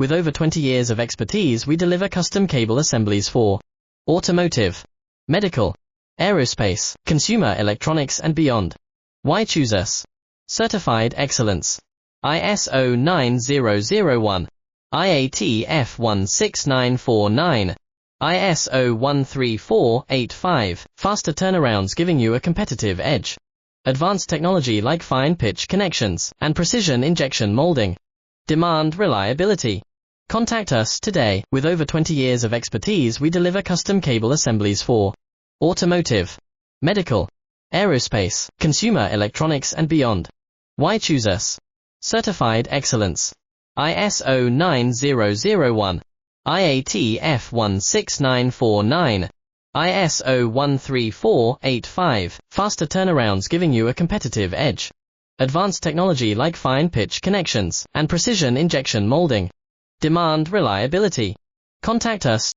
With over 20 years of expertise, we deliver custom cable assemblies for automotive, medical, aerospace, consumer electronics and beyond. Why choose us? Certified excellence. ISO 9001, IATF 16949, ISO 13485, faster turnarounds giving you a competitive edge. Advanced technology like fine pitch connections and precision injection molding. Demand reliability. Contact us today. With over 20 years of expertise, we deliver custom cable assemblies for automotive, medical, aerospace, consumer electronics and beyond. Why choose us? Certified excellence. ISO 9001, IATF 16949, ISO 13485, faster turnarounds giving you a competitive edge. Advanced technology like fine pitch connections and precision injection molding. Demand reliability. Contact us